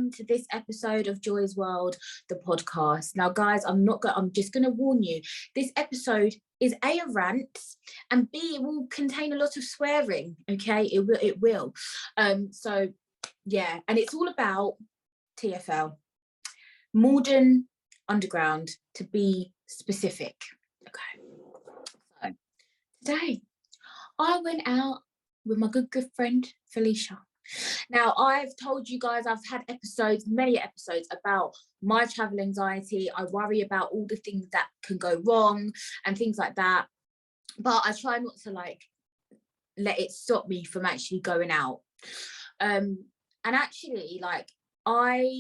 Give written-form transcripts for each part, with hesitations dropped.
welcome to this episode of Joy's World, the podcast. Now, guys, I'm just gonna warn you, this episode is A, a rant, and B, it will contain a lot of swearing. Okay, it will. So yeah, and it's all about TFL, Morden Underground, to be specific. Okay, so today I went out with my good friend Felicia. Now, I've told you guys, I've had many episodes about my travel anxiety. I worry about all the things that can go wrong and things like that, but I try not to let it stop me from actually going out. And actually, I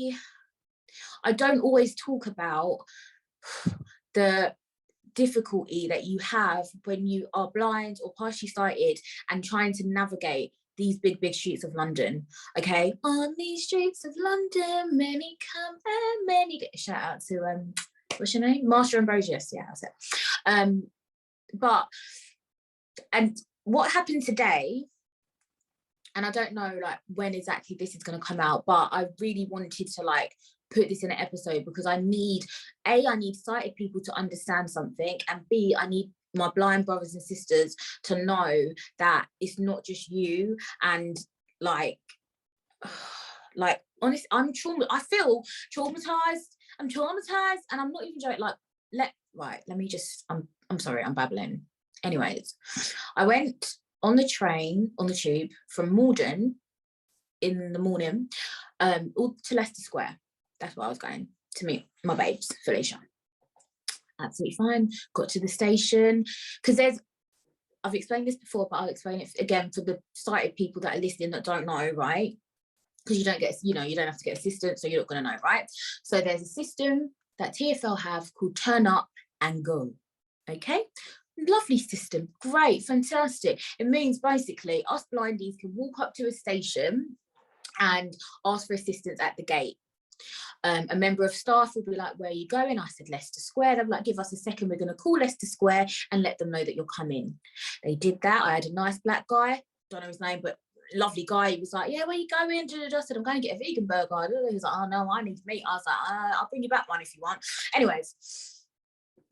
don't always talk about the difficulty that you have when you are blind or partially sighted and trying to navigate these big streets of London. Okay, on these streets of London, many come and many go. Shout out to what's your name, Master Ambrosius. Yeah, that's it. And what happened today, and I don't know when exactly this is going to come out, but I really wanted to put this in an episode because I need sighted people to understand something, and B, I need my blind brothers and sisters to know that it's not just you. And honestly, I feel traumatized. I'm traumatized, and I'm not even joking. I'm sorry, I'm babbling. Anyways, I went on the tube from Morden in the morning, all to Leicester Square. That's where I was going to meet my babes, Felicia. Absolutely fine. Got to the station because I've explained this before, but I'll explain it again for the sighted people that are listening that don't know, right? Because you don't have to get assistance, so you're not going to know, right? So there's a system that TFL have called Turn Up and Go. Okay, lovely system, great, fantastic. It means basically us blindies can walk up to a station and ask for assistance at the gate. A member of staff will be like, where are you going? I said, Leicester Square. They're like, give us a second. We're going to call Leicester Square and let them know that you're coming. They did that. I had a nice black guy, don't know his name, but lovely guy. He was like, yeah, where are you going? I said, I'm going to get a vegan burger. He was like, oh no, I need meat. I was like, I'll bring you back one if you want. Anyways,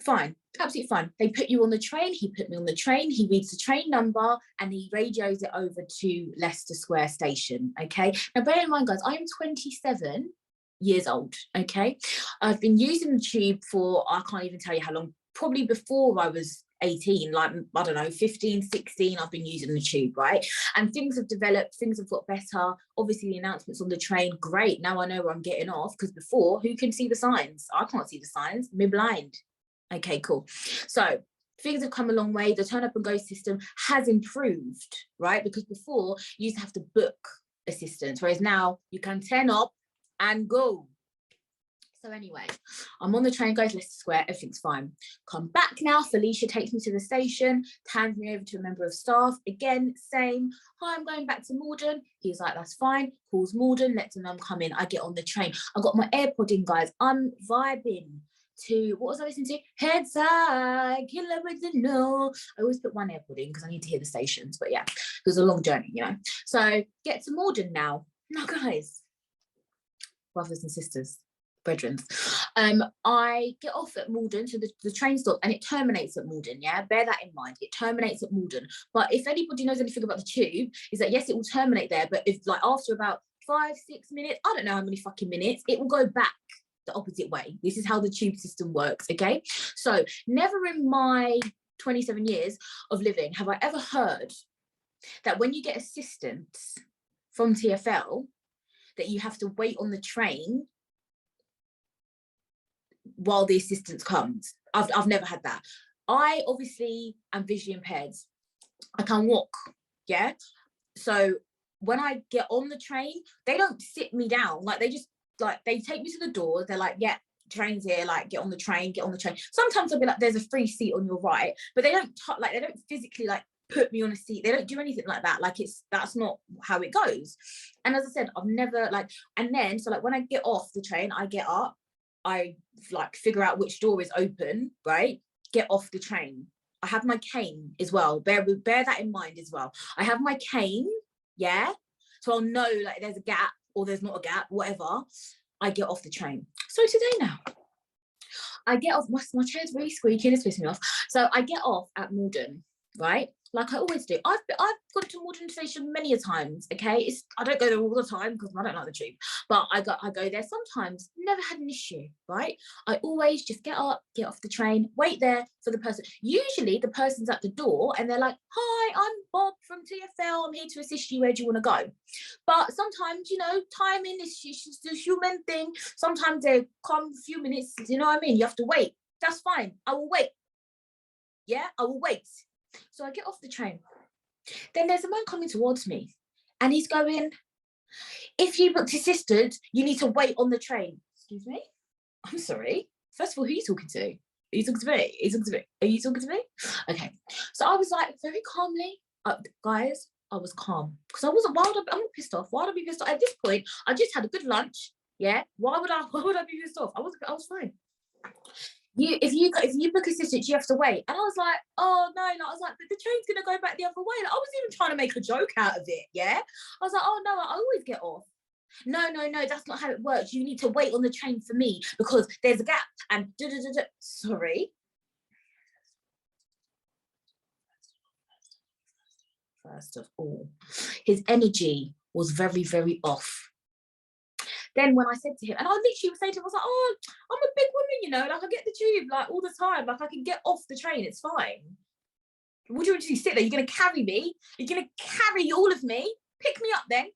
fine, absolutely fine. They put you on the train. He put me on the train. He reads the train number and he radios it over to Leicester Square station. Okay. Now, bear in mind, guys, I am 27 years old. Okay. I've been using the tube for, I can't even tell you how long, probably before I was 18, I don't know, 15, 16, I've been using the tube, right? And things have developed, things have got better. Obviously, the announcements on the train, great. Now I know where I'm getting off, because before, who can see the signs? I can't see the signs. Me blind. Okay, cool. So things have come a long way. The turn up and go system has improved, right? Because before you used to have to book assistance, whereas now you can turn up and go. So anyway, I'm on the train, go to Leicester Square, everything's fine. Come back now, Felicia takes me to the station, hands me over to a member of staff. Again, same, hi, I'm going back to Morden. He's like, that's fine. Calls Morden, lets them know I'm coming. I get on the train. I got my AirPod in, guys. I'm vibing to, what was I listening to? Heads high, killer with the no. I always put one AirPod in because I need to hear the stations, but yeah, it was a long journey, you know. So get to Morden now. Now, guys, brothers and sisters, brethren, I get off at Morden, so the train stop, and it terminates at Morden. Yeah, bear that in mind. It terminates at Morden. But if anybody knows anything about the tube, is that yes, it will terminate there, but if after about 5-6 minutes, I don't know how many fucking minutes, it will go back the opposite way. This is how the tube system works. Okay, so never in my 27 years of living have I ever heard that when you get assistance from TFL, that you have to wait on the train while the assistance comes. I've never had that. I obviously am visually impaired. I can't walk, yeah? So when I get on the train, they don't sit me down. They just, they take me to the door. They're like, yeah, train's here, get on the train. Sometimes I'll be like, there's a free seat on your right, but they don't, they don't physically, put me on a seat. They don't do anything like that. That's not how it goes. And as I said, I've never, and then, so when I get off the train, I get up, I figure out which door is open, right? Get off the train. I have my cane as well. Bear that in mind as well. I have my cane, yeah? So I'll know there's a gap or there's not a gap, whatever, I get off the train. So today now, I get off, my chair's really squeaky, it's pissing me off. So I get off at Morden, right? Like I always do. I've gone to Morden Station many a times, okay? I don't go there all the time because I don't like the tube, but I go there sometimes, never had an issue, right? I always just get up, get off the train, wait there for the person. Usually the person's at the door and they're like, hi, I'm Bob from TFL, I'm here to assist you, where do you want to go? But sometimes, you know, timing is just a human thing. Sometimes they come a few minutes, you know what I mean? You have to wait. That's fine. I will wait. Yeah, I will wait. So I get off the train. Then there's a man coming towards me and he's going, if you booked assisted, you need to wait on the train. Excuse me? I'm sorry. First of all, who are you talking to? Are you talking to me? Are you talking to me? Are you talking to me? Okay. So I was like, very calmly, guys, I was calm. Because I wasn't, I'm not pissed off. Why would I be pissed off? At this point, I just had a good lunch. Yeah. Why would I be pissed off? I was fine. If you book assistance, you have to wait. And I was like, oh no, I was like, but the train's gonna go back the other way. Like, I was even trying to make a joke out of it, yeah. I was like, oh no, I always get off. No, that's not how it works. You need to wait on the train for me because there's a gap and sorry. First of all, his energy was very, very off. Then when I said to him, and I literally was saying to him, I was like, oh, I'm a big woman, you know, like I get the tube like all the time, like I can get off the train, it's fine. What do you want to do? Sit there? You're going to carry me? You're going to carry all of me? Pick me up then.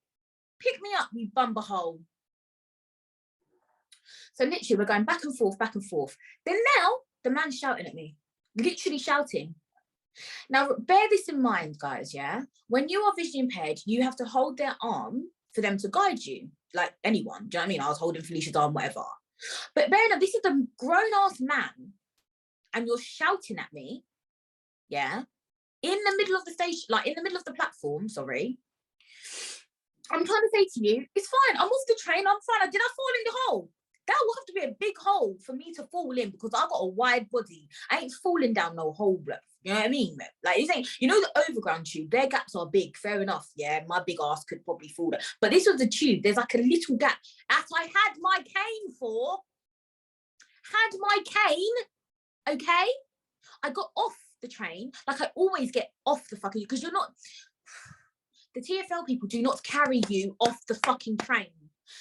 Pick me up, you bumberhole. So literally we're going back and forth, back and forth. Then now the man's shouting at me, literally shouting. Now, bear this in mind, guys, yeah? When you are visually impaired, you have to hold their arm for them to guide you, like anyone. Do you know what I mean? I was holding Felicia's arm, whatever. But bear in mind, this is a grown-ass man, and you're shouting at me, yeah? In the middle of the station, like in the middle of the platform, sorry. I'm trying to say to you, it's fine. I'm off the train, I'm fine. Did I fall in the hole? That will have to be a big hole for me to fall in because I've got a wide body. I ain't falling down no hole, bro. You know what I mean? Like you're saying, you know the overground tube, their gaps are big, fair enough. Yeah, my big ass could probably fall there. But this was the tube, there's like a little gap. As I had my cane for, okay? I got off the train, like I always get off the fucking, because you're not, the TFL people do not carry you off the fucking train.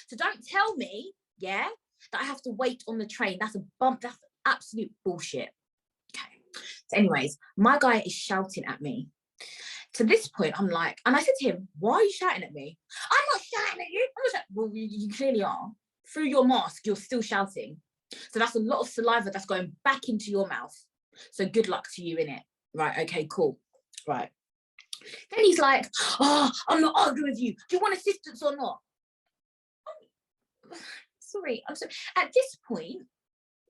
So don't tell me, yeah, that I have to wait on the train. That's a bump, that's absolute bullshit. Okay. So anyways, my guy is shouting at me. To this point, I'm like, and I said to him, why are you shouting at me? I'm not shouting at you. I'm not shouting. Well, you clearly are. Through your mask, you're still shouting. So that's a lot of saliva that's going back into your mouth. So good luck to you in it. Right, okay, cool. Right. Then he's like, oh, I'm not arguing with you. Do you want assistance or not? I'm sorry. At this point,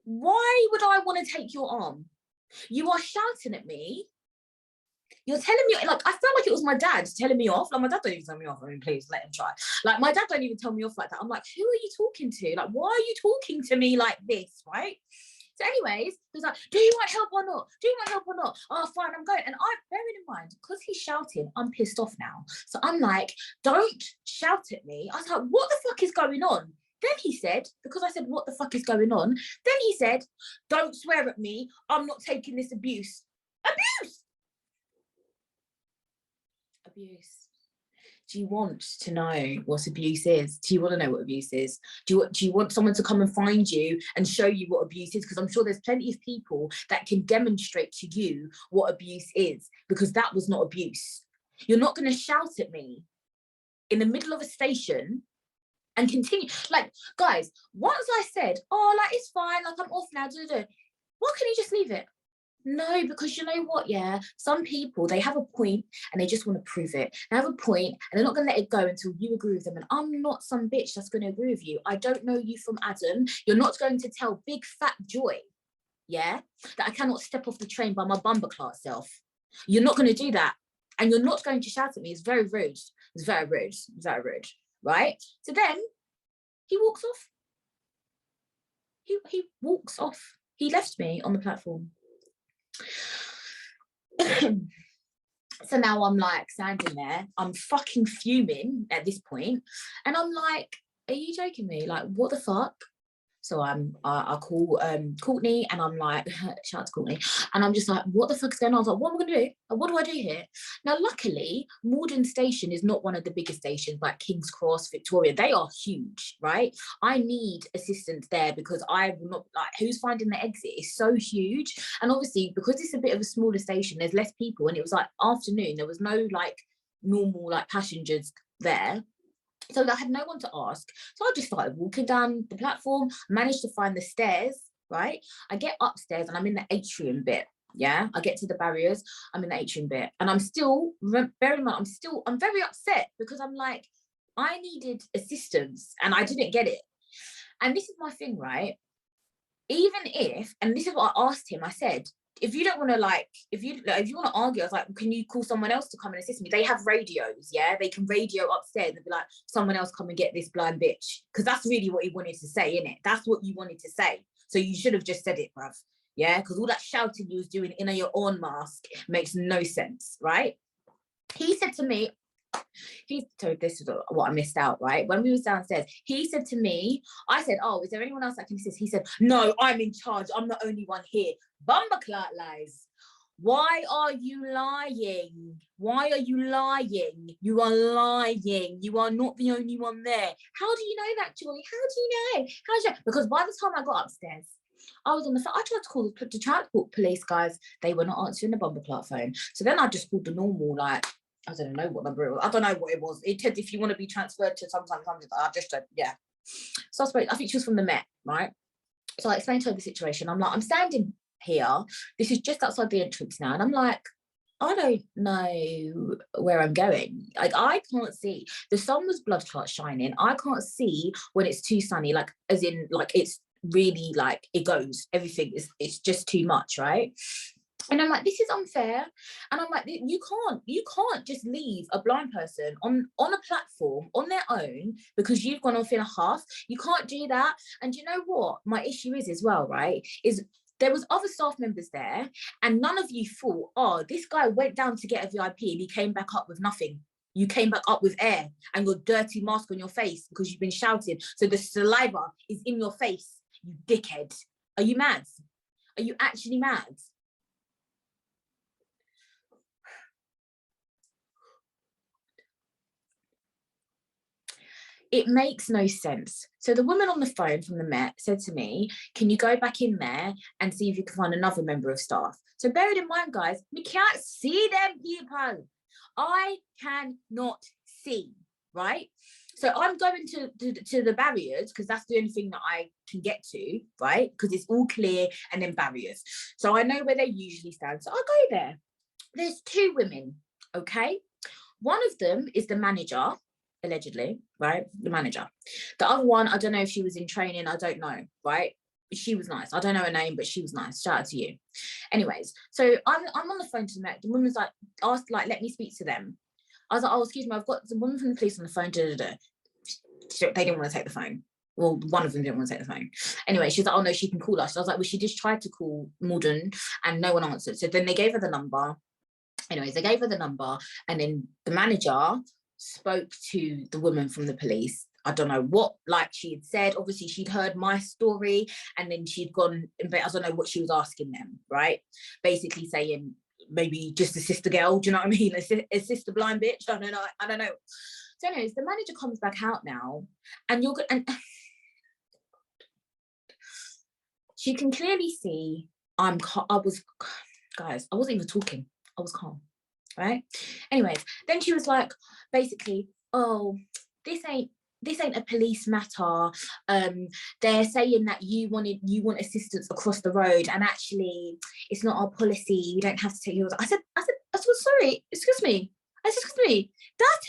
why would I want to take your arm? You are shouting at me. You're telling me, like, I felt like it was my dad telling me off. Like, my dad don't even tell me off. I mean, please let him try. Like, my dad don't even tell me off like that. I'm like, who are you talking to? Like, why are you talking to me like this, right? So anyways, he was like, do you want help or not? Do you want help or not? Oh, fine, I'm going. And bearing in mind, because he's shouting, I'm pissed off now. So I'm like, don't shout at me. I was like, what the fuck is going on? Then he said, because I said, what the fuck is going on? Then he said, don't swear at me. I'm not taking this abuse. Abuse! Abuse. Do you want to know what abuse is? Do you want to know what abuse is? Do you want someone to come and find you and show you what abuse is? Because I'm sure there's plenty of people that can demonstrate to you what abuse is, because that was not abuse. You're not going to shout at me in the middle of a station and continue. Like, guys, once I said, oh, like, it's fine, like, I'm off now, why can't you just leave it? No, because you know what, yeah, some people, they have a point and they just want to prove it. They have a point and they're not going to let it go until you agree with them. And I'm not some bitch that's going to agree with you. I don't know you from Adam. You're not going to tell big fat Joy, yeah, that I cannot step off the train by my bumperclass self. You're not going to do that. And you're not going to shout at me. It's very rude. It's very rude. It's very rude, right? So then he walks off. He walks off. He left me on the platform. So now I'm like standing there, I'm fucking fuming at this point, and I'm like, are you joking me? Like, what the fuck? So I call Courtney, and I'm like, shout out to Courtney, and I'm just like, what the fuck is going on? I was like, what am I gonna do? What do I do here? Now, luckily, Morden Station is not one of the biggest stations like King's Cross, Victoria. They are huge, right? I need assistance there because I will not, like, who's finding the exit is so huge. And obviously, because it's a bit of a smaller station, there's less people, and it was like afternoon, there was no like normal like passengers there. So I had no one to ask. So I just started walking down the platform, managed to find the stairs, right? I get upstairs and I'm in the atrium bit. Yeah, I get to the barriers, I'm in the atrium bit. And I'm still, bear in mind, I'm very upset because I'm like, I needed assistance and I didn't get it. And this is my thing, right? Even if, and this is what I asked him, I said, if you don't want to like, if you want to argue, I was like, can you call someone else to come and assist me? They have radios, yeah? They can radio upstairs and be like, someone else come and get this blind bitch. Because that's really what he wanted to say, innit? That's what you wanted to say. So you should have just said it, bruv. Yeah? Because all that shouting you was doing in your own mask makes no sense, right? He said to me, so this is what I missed out, right? When we was downstairs, he said to me, I said, oh, is there anyone else that can assist? He said, no, I'm in charge. I'm the only one here. Bumperclot lies. Why are you lying? Why are you lying? You are lying. You are not the only one there. How do you know that, Joy? How do you know? How do you know? Because by the time I got upstairs, I was on the phone. I tried to call the transport police guys. They were not answering the Bumperclot phone. So then I just called the normal, like, I don't know what number it was. I don't know what it was. It said if you want to be transferred to sometimes I just said, yeah. So I think she was from the Met, right? So I explained to her the situation. I'm like, I'm standing here. This is just outside the entrance now. And I'm like, I don't know where I'm going. Like, I can't see. The sun was blood clot shining. I can't see when it's too sunny, like, as in, like, it's really, like, it goes. Everything is, it's just too much, right? And I'm like, this is unfair. And I'm like, you can't just leave a blind person on a platform on their own because you've gone off in a huff. You can't do that. And you know what my issue is as well, right? Is there was other staff members there and none of you thought, oh, this guy went down to get a VIP and he came back up with nothing. You came back up with air and your dirty mask on your face because you've been shouting. So the saliva is in your face, you dickhead. Are you mad? Are you actually mad? It makes no sense. So the woman on the phone from the Met said to me, can you go back in there and see if you can find another member of staff? So bear it in mind, guys, we can't see them people. I cannot see, right? So I'm going to the barriers because that's the only thing that I can get to, right? Because it's all clear and then barriers. So I know where they usually stand. So I'll go there. There's two women, okay? One of them is the manager, allegedly, right? The manager. The other one, I don't know if she was in training, I don't know, right? She was nice. I don't know her name, but she was nice. Shout out to you. Anyways, so I'm on the phone to them. The woman's like, asked, like, let me speak to them. I was like, oh, excuse me, I've got the woman from the police on the phone. They didn't want to take the phone. Well, one of them didn't want to take the phone. Anyway, she was like, oh no, she can call us. So I was like, well, she just tried to call Morden and no one answered. So then they gave her the number. Anyways, they gave her the number and then the manager spoke to the woman from the police. I don't know what, like, she had said. Obviously she'd heard my story and then she'd gone, I don't know what she was asking them, right? Basically saying maybe just a sister girl, do you know what I mean? A sister blind bitch, I don't know. So anyways, the manager comes back out now and you're good, and she can clearly see guys, I wasn't even talking, I was calm, right? Anyways, then she was like, basically, oh, this ain't a police matter. They're saying that you want assistance across the road, and actually, it's not our policy. You don't have to take yours. I said, sorry, excuse me. That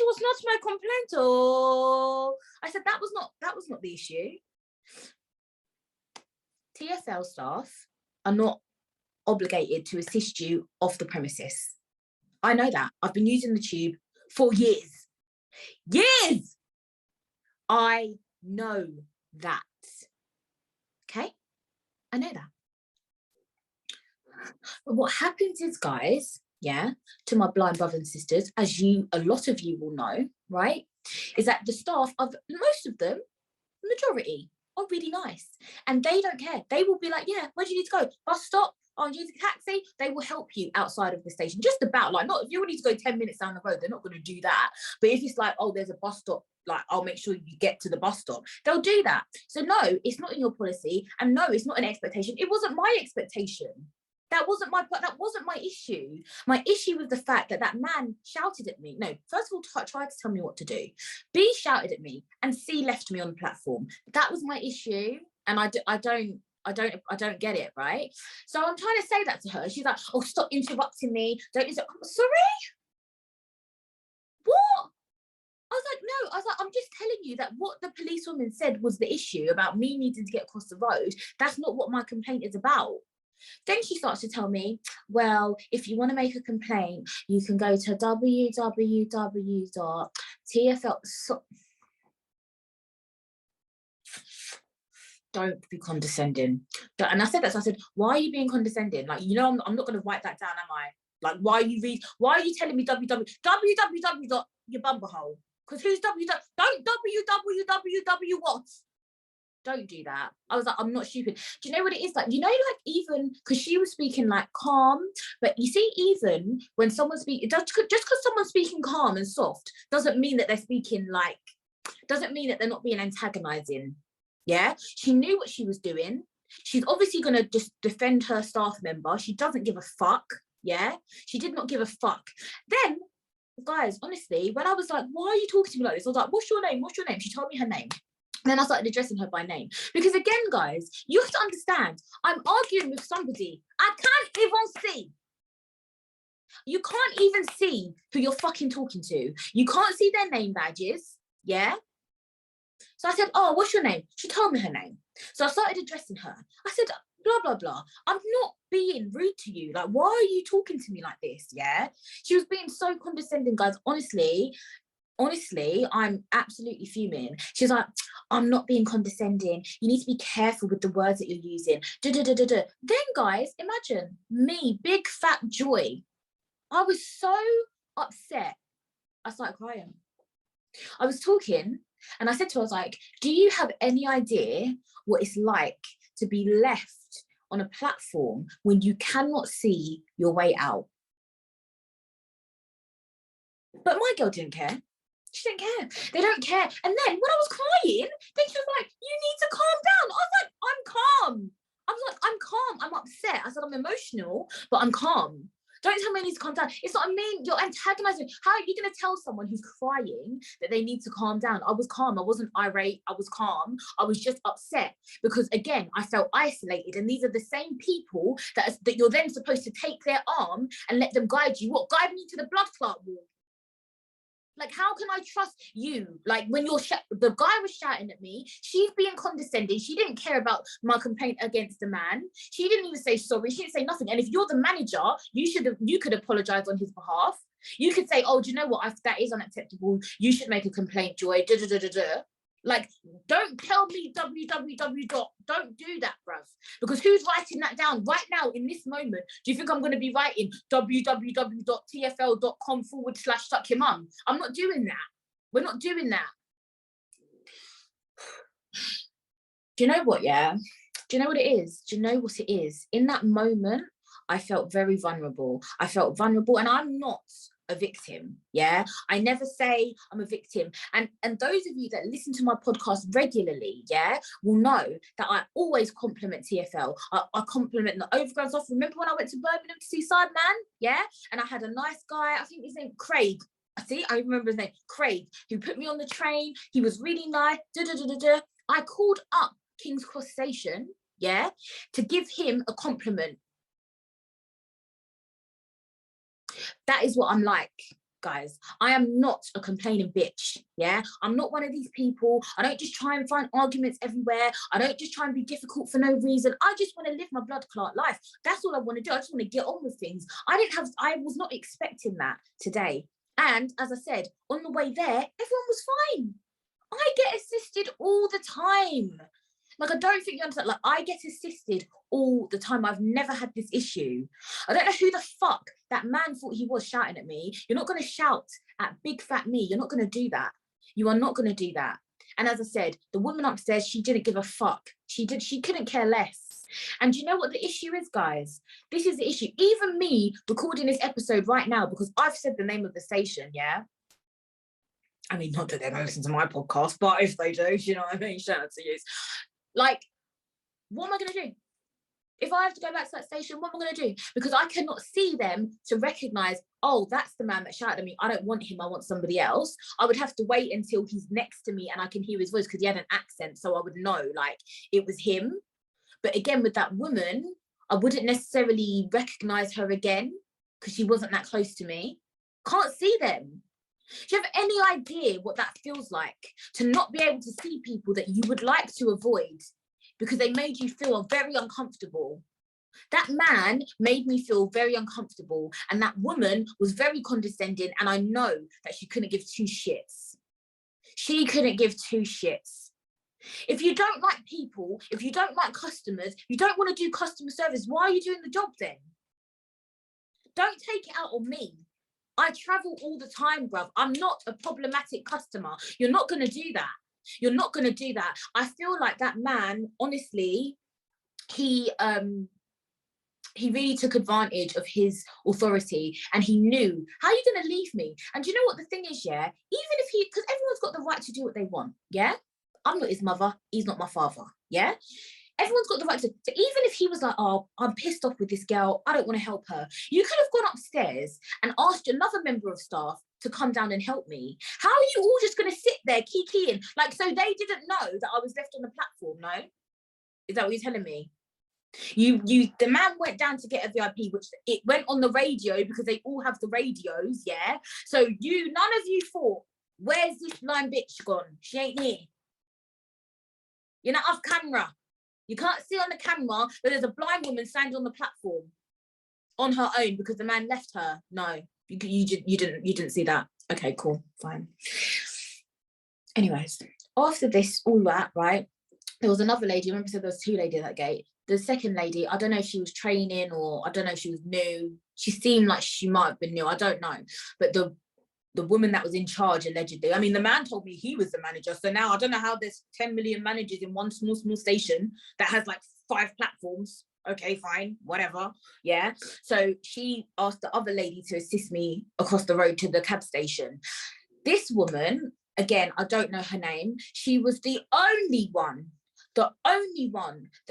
was not my complaint. Oh, I said that was not the issue. TFL staff are not obligated to assist you off the premises. I know that. I've been using the tube for years. Years! I know that. Okay? I know that. But what happens is, guys, yeah, to my blind brothers and sisters, as a lot of you will know, right, is that the staff, most of them majority are really nice and they don't care. They will be like, yeah, where do you need to go? Bus stop? Oh, use a taxi. They will help you outside of the station. Just about, like, not if you need to go 10 minutes down the road, they're not going to do that. But if it's like, oh, there's a bus stop, like, I'll make sure you get to the bus stop, they'll do that. So no, it's not in your policy, and no, it's not an expectation. It wasn't my expectation. That wasn't my issue. My issue was the fact that that man shouted at me. No, first of all, tried to tell me what to do. B, shouted at me, and C, left me on the platform. That was my issue, and I don't get it, right? So I'm trying to say that to her. She's like, oh, stop interrupting me. Don't interrupt. Sorry? What? I was like, no, I'm just telling you that what the policewoman said was the issue about me needing to get across the road. That's not what my complaint is about. Then she starts to tell me, well, if you want to make a complaint, you can go to www.tfl. Don't be condescending. And I said that, so I said, why are you being condescending? Like, you know, I'm not going to write that down, am I? Like, why are you telling me www. Your bumblehole? Because who's don't www what? Don't do that. I was like, I'm not stupid. Do you know what it is like? You know, like, even because she was speaking like calm, but you see, even when someone's speaking, just because someone's speaking calm and soft doesn't mean that they're speaking like, doesn't mean that they're not being antagonizing. Yeah, she knew what she was doing. She's obviously going to just defend her staff member. She doesn't give a fuck. Yeah, she did not give a fuck. Then, guys, honestly, when I was like, why are you talking to me like this? I was like, what's your name? What's your name? She told me her name. Then I started addressing her by name. Because again, guys, you have to understand, I'm arguing with somebody I can't even see. You can't even see who you're fucking talking to. You can't see their name badges. Yeah? So I said, oh, what's your name? She told me her name. So I started addressing her. I said, blah, blah, blah. I'm not being rude to you. Like, why are you talking to me like this? Yeah? She was being so condescending, guys. Honestly, I'm absolutely fuming. She's like, I'm not being condescending. You need to be careful with the words that you're using. Then, guys, imagine me, big fat Joy. I was so upset. I started crying. I was talking and I said to her, I was like, do you have any idea what it's like to be left on a platform when you cannot see your way out? But my girl didn't care. She didn't care. They don't care. And then when I was crying, then she was like, you need to calm down. I was like, I'm calm. I was like, I'm calm. I'm upset. I said, I'm emotional, but I'm calm. Don't tell me I need to calm down. It's not, I mean, you're antagonizing. How are you going to tell someone who's crying that they need to calm down? I was calm. I wasn't irate. I was calm. I was just upset because, again, I felt isolated. And these are the same people that you're then supposed to take their arm and let them guide you. What? Guide me to the blood clot wall. Like, how can I trust you? Like, when the guy was shouting at me, she's being condescending. She didn't care about my complaint against the man. She didn't even say sorry. She didn't say nothing. And if you're the manager, you could apologize on his behalf. You could say, oh, do you know what? That is unacceptable. You should make a complaint, Joy. Like, don't tell me www. Don't do that, bruv. Because who's writing that down right now in this moment? Do you think I'm going to be writing www.tfl.com/suck your mum? I'm not doing that. We're not doing that. Do you know what, yeah? Do you know what it is? Do you know what it is? In that moment, I felt very vulnerable. I felt vulnerable, and I'm not a victim. Yeah, I never say I'm a victim. And those of you that listen to my podcast regularly, yeah, will know that I always compliment TFL. I compliment the overground stuff. Remember when I went to Birmingham to see Sideman? Yeah, and I had a nice guy, I think his name Craig. I remember his name, Craig, who put me on the train. He was really nice. I called up King's Cross Station, yeah, to give him a compliment. That is what I'm like, guys. I am not a complaining bitch, yeah? I'm not one of these people. I don't just try and find arguments everywhere. I don't just try and be difficult for no reason. I just want to live my blood clot life. That's all I want to do. I just want to get on with things. I was not expecting that today. And as I said, on the way there, everyone was fine. I get assisted all the time. Like, I don't think you understand. Like, I get assisted all the time. I've never had this issue. I don't know who the fuck that man thought he was shouting at me. You're not going to shout at big fat me. You're not going to do that. You are not going to do that. And as I said, the woman upstairs, she didn't give a fuck. She couldn't care less. And you know what the issue is, guys? This is the issue. Even me recording this episode right now, because I've said the name of the station, yeah? I mean, not that they're going to listen to my podcast, but if they do, you know what I mean? Shout out to you. Like, what am I going to do? If I have to go back to that station, what am I going to do? Because I cannot see them to recognise, oh, that's the man that shouted at me. I don't want him. I want somebody else. I would have to wait until he's next to me and I can hear his voice because he had an accent. So I would know, like, it was him. But again, with that woman, I wouldn't necessarily recognise her again because she wasn't that close to me. Can't see them. Do you have any idea what that feels like? To not be able to see people that you would like to avoid because they made you feel very uncomfortable. That man made me feel very uncomfortable, and that woman was very condescending, and I know that she couldn't give two shits. She couldn't give two shits. If you don't like people, if you don't like customers, you don't want to do customer service, why are you doing the job then? Don't take it out on me. I travel all the time, bruv. I'm not a problematic customer. You're not going to do that. You're not going to do that. I feel like that man, honestly, he really took advantage of his authority, and he knew, how are you going to leave me? And do you know what the thing is, yeah? Even if he, because everyone's got the right to do what they want, yeah? I'm not his mother. He's not my father, yeah? Everyone's got the right to, so even if he was like, oh, I'm pissed off with this girl, I don't want to help her. You could have gone upstairs and asked another member of staff to come down and help me. How are you all just going to sit there kikiing? Like, so they didn't know that I was left on the platform, no? Is that what you're telling me? The man went down to get a VIP, which it went on the radio because they all have the radios, yeah? So none of you thought, where's this blind bitch gone? She ain't here. You're not off camera. You can't see on the camera that there's a blind woman standing on the platform on her own because the man left her. No, you didn't see that. Okay, cool, fine. Anyways, after this, all that, right? There was another lady. Remember, I said there was two ladies at that gate. The second lady, I don't know if she was training or I don't know if she was new. She seemed like she might have been new. I don't know. But the woman that was in charge, allegedly, I mean, the man told me he was the manager. So now I don't know how there's 10 million managers in one small station that has like 5 platforms. Okay, fine, whatever. Yeah. So she asked the other lady to assist me across the road to the cab station. This woman, again, I don't know her name. She was the only one that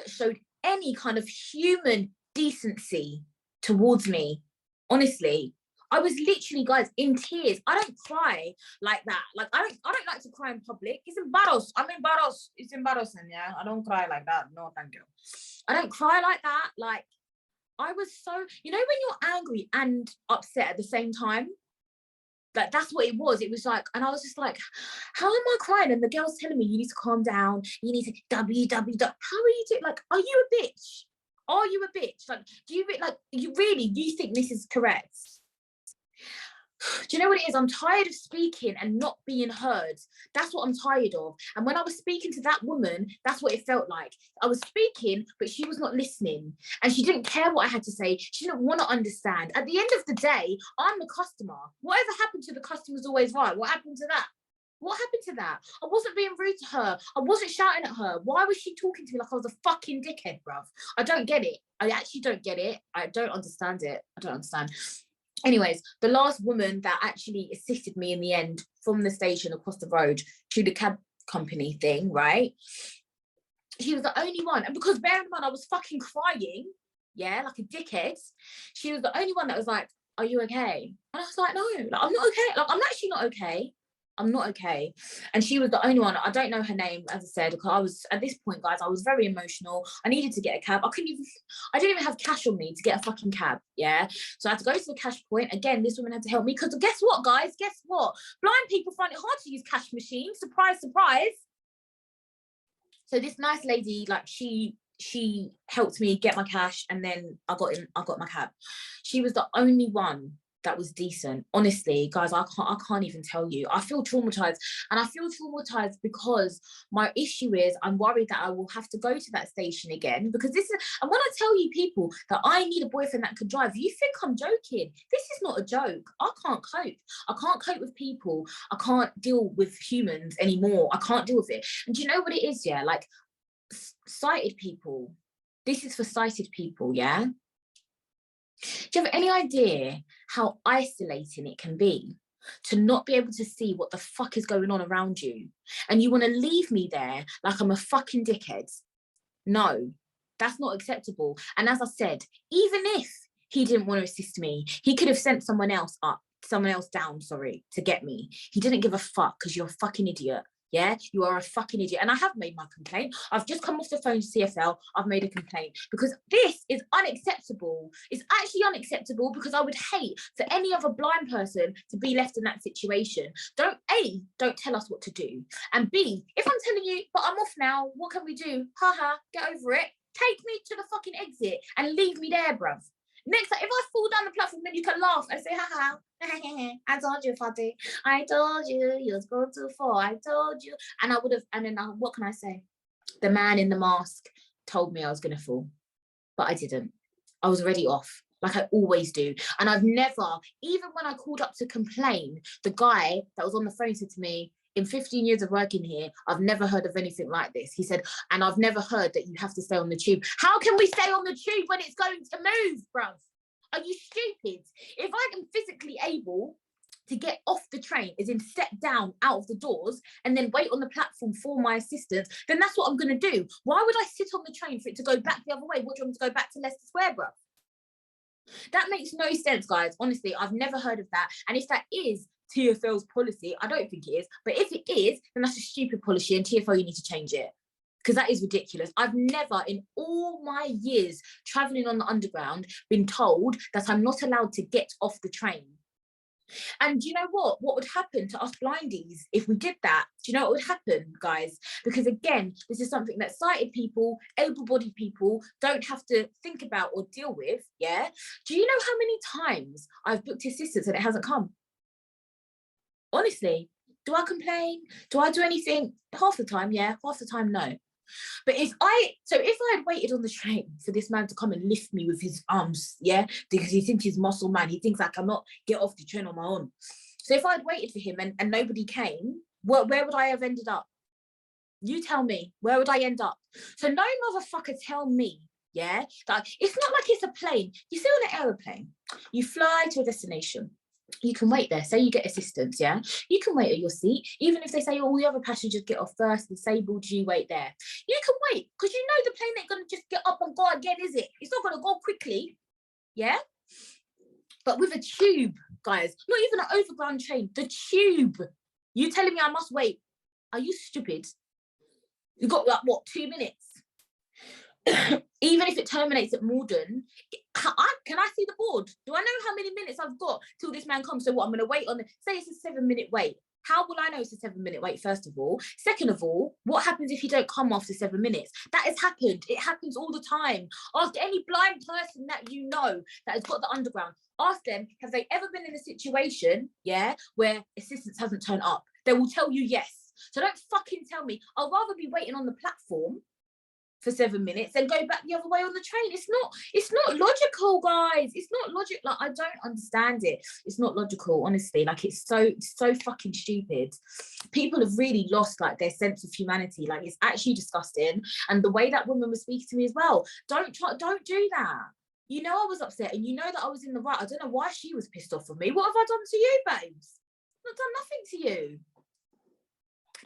showed any kind of human decency towards me. Honestly, I was literally, guys, in tears. I don't cry like that. Like, I don't like to cry in public. It's embarrassing. It's embarrassing, yeah? I don't cry like that. No, thank you. I don't cry like that. Like, I was so, you know, when you're angry and upset at the same time? Like, that's what it was. It was like, and I was just like, how am I crying? And the girl's telling me, you need to calm down. You need to How are you doing? Like, are you a bitch? Are you a bitch? Like, you think this is correct? Do you know what it is? I'm tired of speaking and not being heard. That's what I'm tired of. And when I was speaking to that woman, that's what it felt like. I was speaking, but she was not listening. And she didn't care what I had to say. She didn't want to understand. At the end of the day, I'm the customer. Whatever happened to the customer's always right. What happened to that? What happened to that? I wasn't being rude to her. I wasn't shouting at her. Why was she talking to me like I was a fucking dickhead, bruv? I don't get it. I actually don't get it. I don't understand it. I don't understand. Anyways, the last woman that actually assisted me in the end from the station across the road to the cab company thing, right? She was the only one. And because bear in mind, I was fucking crying, yeah, like a dickhead. She was the only one that was like, are you okay? And I was like, no, like, I'm not okay. Like, I'm actually not okay. I'm not okay. And she was the only one. I don't know her name, as I said, because I was, at this point, guys, I was very emotional. I needed to get a cab. I didn't even have cash on me to get a fucking cab, yeah? So I had to go to the cash point. Again, this woman had to help me because guess what, guys? Guess what? Blind people find it hard to use cash machines. Surprise, surprise. So this nice lady, like, she helped me get my cash, and then I got my cab. She was the only one that was decent. Honestly, guys, I can't even tell you. I feel traumatized, and I feel traumatized because my issue is I'm worried that I will have to go to that station again, because this is, and when I tell you people that I need a boyfriend that can drive, you think I'm joking. This is not a joke. I can't cope. I can't cope with people. I can't deal with humans anymore. I can't deal with it. And do you know what it is? Yeah, like sighted people. This is for sighted people, yeah? Do you have any idea how isolating it can be to not be able to see what the fuck is going on around you? And you want to leave me there like I'm a fucking dickhead? No, that's not acceptable. And as I said, even if he didn't want to assist me, he could have sent someone else down, to get me. He didn't give a fuck because you're a fucking idiot. Yeah, you are a fucking idiot. And I have made my complaint. I've just come off the phone to TFL. I've made a complaint because this is unacceptable. It's actually unacceptable, because I would hate for any other blind person to be left in that situation. Don't tell us what to do. And B, if I'm telling you, but I'm off now, what can we do? Haha, get over it. Take me to the fucking exit and leave me there, bruv. Next time, if I fall down the platform, then you can laugh and say, haha, I told you, Fatty. I told you, you was going too far. I told you. And I would have, and then what can I say? The man in the mask told me I was going to fall, but I didn't. I was already off, like I always do. And I've never, even when I called up to complain, the guy that was on the phone said to me, in 15 years of working here, I've never heard of anything like this. He said, and I've never heard that you have to stay on the tube. How can we stay on the tube when it's going to move, bruv? Are you stupid? If I am physically able to get off the train, as in step down out of the doors and then wait on the platform for my assistance, then that's what I'm going to do. Why would I sit on the train for it to go back the other way? What, do you want me to go back to Leicester Square, bruv? That makes no sense, guys. Honestly, I've never heard of that. And if that is TFL's policy, I don't think it is, but if it is, then that's a stupid policy, and TFL, you need to change it, because that is ridiculous. I've never in all my years traveling on the underground been told that I'm not allowed to get off the train. And do you know what would happen to us blindies if we did that? Do you know what would happen, guys? Because again, this is something that sighted people, able-bodied people don't have to think about or deal with. Yeah, do you know how many times I've booked assistance and it hasn't come? Honestly, do I complain? Do I do anything? Half the time, yeah. Half the time, no. But if I had waited on the train for this man to come and lift me with his arms, yeah, because he thinks he's muscle man, he thinks I cannot get off the train on my own. So if I'd waited for him and nobody came, where would I have ended up? You tell me, where would I end up? So no motherfucker tell me, yeah, that it's not like it's a plane. You see on an aeroplane, you fly to a destination. You can wait there. Say you get assistance, yeah? You can wait at your seat. Even if they say, oh, all the other passengers get off first, disabled, you wait there. You can wait, because you know the plane ain't going to just get up and go again, is it? It's not going to go quickly, yeah? But with a tube, guys, not even an overground train, the tube. You telling me I must wait? Are you stupid? You've got, like, what, 2 minutes? Even if it terminates at Morden, can I see the board? Do I know how many minutes I've got till this man comes? So what, I'm going to wait on say it's a 7-minute wait. How will I know it's a 7-minute wait, first of all? Second of all, what happens if you don't come after 7 minutes? That has happened. It happens all the time. Ask any blind person that you know that has got the underground. Ask them, have they ever been in a situation, yeah, where assistance hasn't turned up? They will tell you yes. So don't fucking tell me. I'd rather be waiting on the platform for 7 minutes and go back the other way on the train. It's not logical, guys. It's not logic. Like, I don't understand it. It's not logical, honestly. Like, it's so fucking stupid. People have really lost, like, their sense of humanity. Like, it's actually disgusting. And the way that woman was speaking to me as well, don't do that. You know I was upset, and you know that I was in the right. I don't know why she was pissed off with me. What have I done to you, babes? I've not done nothing to you.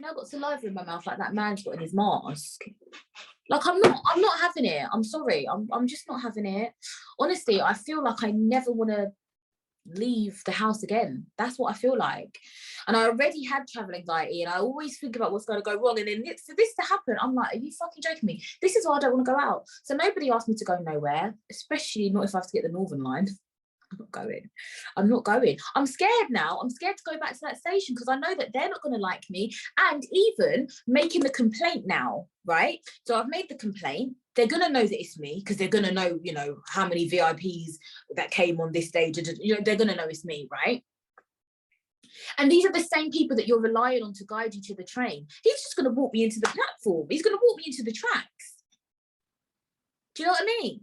Now I've got saliva in my mouth like that man's got in his mask. Like, I'm not having it. I'm sorry. I'm just not having it. Honestly, I feel like I never want to leave the house again. That's what I feel like. And I already had travel anxiety, and I always think about what's going to go wrong. And then for this to happen, I'm like, are you fucking joking me? This is why I don't want to go out. So nobody asked me to go nowhere, especially not if I have to get the Northern line. I'm not going. I'm scared now. I'm scared to go back to that station, because I know that they're not going to like me. And even making the complaint now, right? So I've made the complaint. they're going to know that it's me, because they're going to know, you know, how many VIPs that came on this stage. You know, they're going to know it's me, right? And these are the same people that you're relying on to guide you to the train. He's just going to walk me into the platform. He's going to walk me into the tracks. Do you know what I mean?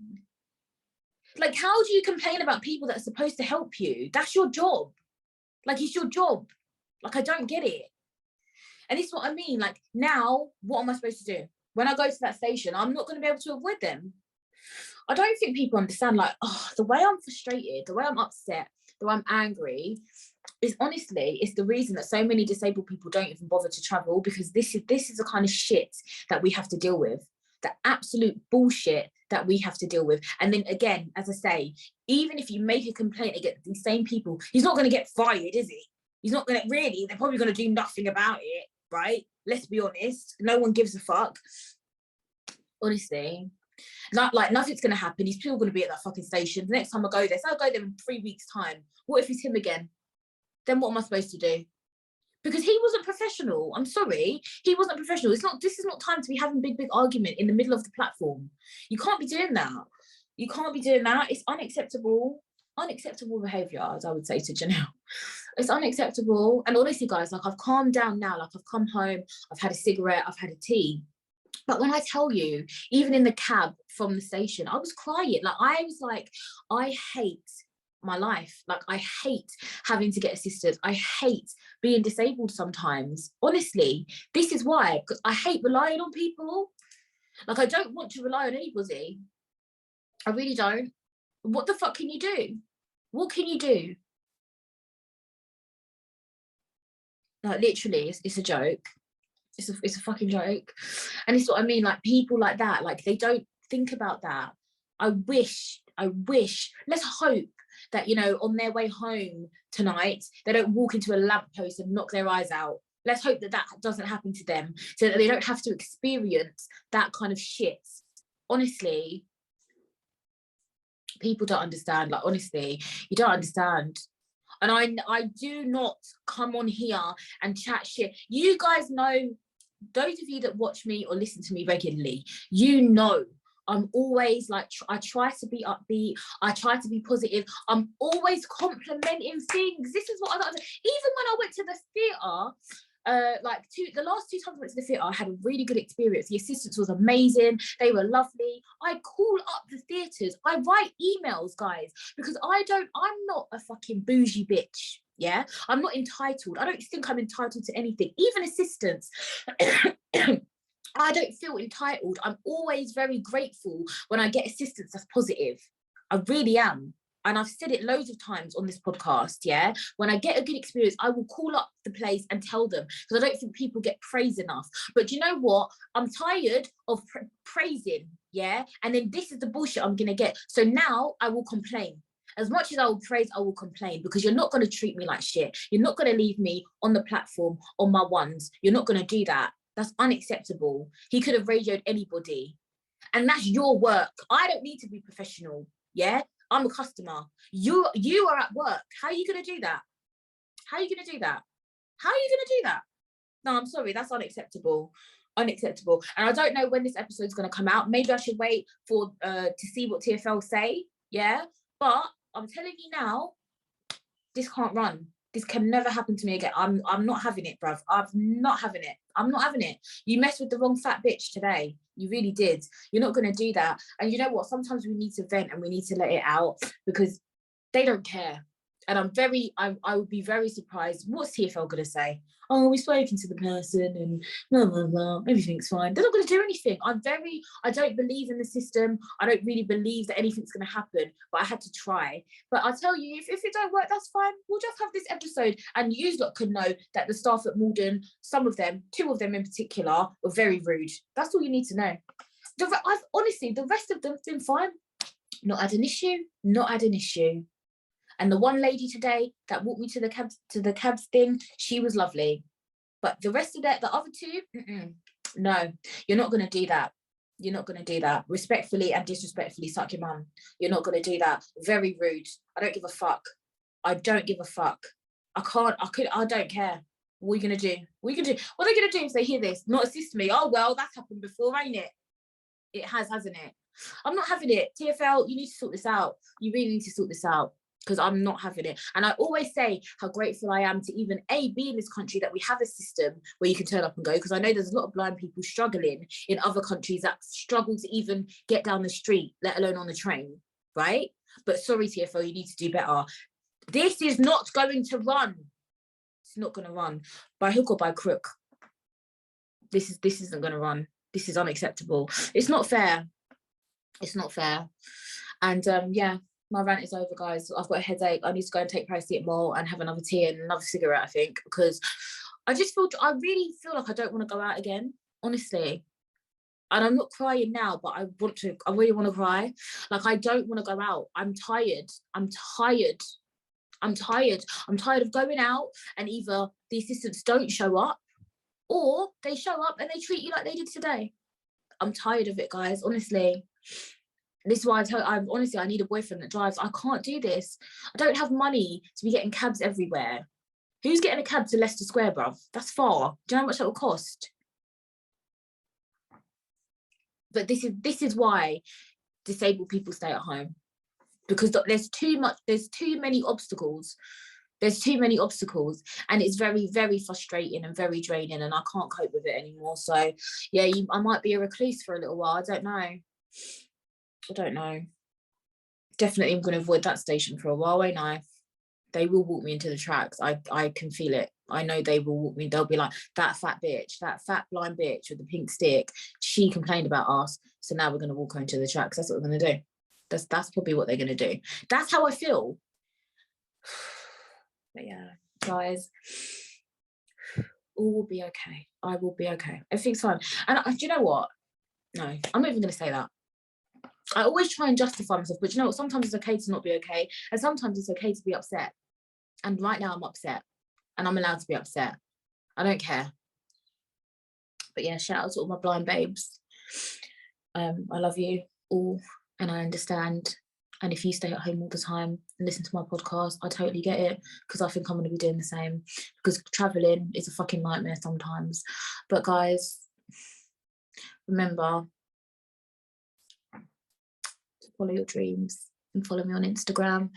Like, how do you complain about people that are supposed to help you? That's your job. Like, it's your job. Like, I don't get it. And it's what I mean. Like, now, what am I supposed to do? When I go to that station, I'm not going to be able to avoid them. I don't think people understand, like, oh, the way I'm frustrated, the way I'm upset, the way I'm angry, is honestly, it's the reason that so many disabled people don't even bother to travel, because this is the kind of shit that we have to deal with, the absolute bullshit that we have to deal with. And then again, as I say, even if you make a complaint against these same people, he's not going to get fired, is he? He's not going to, really, they're probably going to do nothing about it, right? Let's be honest. No one gives a fuck. Honestly. Like nothing's going to happen. He's still going to be at that fucking station. The next time I go there, so I'll go there in 3 weeks' time. What if it's him again? Then what am I supposed to do? Because he wasn't professional. I'm sorry, he wasn't professional. This is not time to be having big argument in the middle of the platform. You can't be doing that. You can't be doing that. It's unacceptable. Unacceptable behaviour, as I would say to Janelle. It's unacceptable. And honestly, guys, like, I've calmed down now. Like, I've come home, I've had a cigarette, I've had a tea. But when I tell you, even in the cab from the station, I was crying. Like, I was like, I hate my life. Like, I hate having to get assistance. I hate being disabled sometimes. Honestly, this is why, because I hate relying on people. Like, I don't want to rely on anybody. I really don't. What the fuck can you do? What can you do? Like, literally, it's a joke. It's a fucking joke. And it's what I mean, like, people like that, like, they don't think about that. I wish, let's hope that, you know, on their way home tonight, they don't walk into a lamppost and knock their eyes out. Let's hope that that doesn't happen to them, so that they don't have to experience that kind of shit. Honestly, people don't understand. Like, honestly, you don't understand. And I do not come on here and chat shit. You guys know, those of you that watch me or listen to me regularly, you know, I'm always like, I try to be upbeat. I try to be positive. I'm always complimenting things. This is what I got. Even when I went to the theatre, the last 2 times I went to the theatre, I had a really good experience. The assistants was amazing. They were lovely. I call up the theatres. I write emails, guys, because I'm not a fucking bougie bitch. Yeah, I'm not entitled. I don't think I'm entitled to anything, even assistance. I don't feel entitled. I'm always very grateful when I get assistance that's positive. I really am. And I've said it loads of times on this podcast, yeah? When I get a good experience, I will call up the place and tell them, because I don't think people get praise enough. But you know what? I'm tired of praising, yeah? And then this is the bullshit I'm going to get. So now I will complain. As much as I will praise, I will complain, because you're not going to treat me like shit. You're not going to leave me on the platform on my ones. You're not going to do that. That's unacceptable. He could have radioed anybody. And that's your work. I don't need to be professional, yeah? I'm a customer. You are at work. How are you going to do that? How are you going to do that? How are you going to do that? No, I'm sorry. That's unacceptable. Unacceptable. And I don't know when this episode is going to come out. Maybe I should wait for to see what TFL say, yeah? But I'm telling you now, this can't run. This can never happen to me again. I'm not having it, bruv. I'm not having it. I'm not having it. You messed with the wrong fat bitch today. You really did. You're not going to do that. And you know what? Sometimes we need to vent and we need to let it out, because they don't care. And I would be very surprised. What's TFL going to say? Oh, we've spoken to the person and blah, blah, blah. Everything's fine. They're not going to do anything. I don't believe in the system. I don't really believe that anything's going to happen, but I had to try. But I'll tell you, if it don't work, that's fine. We'll just have this episode, and you lot can know that the staff at Malden, some of them, 2 of them in particular, were very rude. That's all you need to know. Honestly, the rest of them have been fine. Not had an issue. And the one lady today that walked me to the cabs thing, she was lovely. But the rest of the other 2, no, you're not going to do that. You're not going to do that. Respectfully and disrespectfully, suck your mum. You're not going to do that. Very rude. I don't give a fuck. I don't give a fuck. I don't care. What are you going to do? What are they going to do if they hear this? Not assist me? Oh, well, that's happened before, ain't it? It has, hasn't it? I'm not having it. TFL, you need to sort this out. You really need to sort this out, because I'm not having it. And I always say how grateful I am to even be in this country, that we have a system where you can turn up and go, because I know there's a lot of blind people struggling in other countries that struggle to even get down the street, let alone on the train, right? But sorry, TFL, you need to do better. This is not going to run. It's not going to run by hook or by crook. This isn't going to run. This is unacceptable. It's not fair. It's not fair. And yeah, my rant is over, guys. I've got a headache. I need to go and take paracetamol and have another tea and another cigarette, I think, because I really feel like I don't want to go out again, honestly. And I'm not crying now, but I really want to cry. Like, I don't want to go out. I'm tired of going out and either the assistants don't show up, or they show up and they treat you like they did today. I'm tired of it, guys, honestly. This is why I need a boyfriend that drives. I can't do this. I don't have money to be getting cabs everywhere. Who's getting a cab to Leicester Square, bruv? That's far. Do you know how much that will cost? But this is why disabled people stay at home, because there's too many obstacles. There's too many obstacles, and it's very, very frustrating and very draining, and I can't cope with it anymore. So yeah, I might be a recluse for a little while. I don't know. Definitely I'm going to avoid that station for a while, ain't I? They will walk me into the tracks. I can feel it. I know they will walk me. They'll be like, that fat bitch, that fat blind bitch with the pink stick, she complained about us, so now we're going to walk her into the tracks. That's what we're going to do. That's probably what they're going to do. That's how I feel. But yeah, guys, all will be okay. I will be okay. Everything's fine. And do you know what? No, I'm not even going to say that. I always try and justify myself, but you know what? Sometimes it's okay to not be okay, and sometimes it's okay to be upset. And right now I'm upset, and I'm allowed to be upset. I don't care. But yeah, shout out to all my blind babes. I love you all, and I understand. And if you stay at home all the time and listen to my podcast, I totally get it, because I think I'm going to be doing the same, because traveling is a fucking nightmare sometimes. But guys, remember to follow your dreams, and follow me on Instagram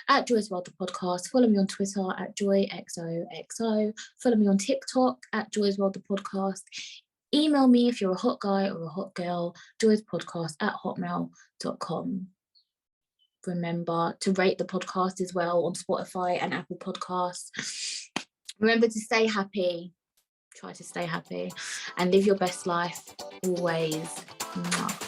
at Joy's World the Podcast. Follow me on Twitter at JoyXOXO. Follow me on TikTok at Joy's World the Podcast. Email me if you're a hot guy or a hot girl, joyspodcast@hotmail.com. Remember to rate the podcast as well on Spotify and Apple Podcasts. Remember to stay happy. Try to stay happy and live your best life always. Mwah.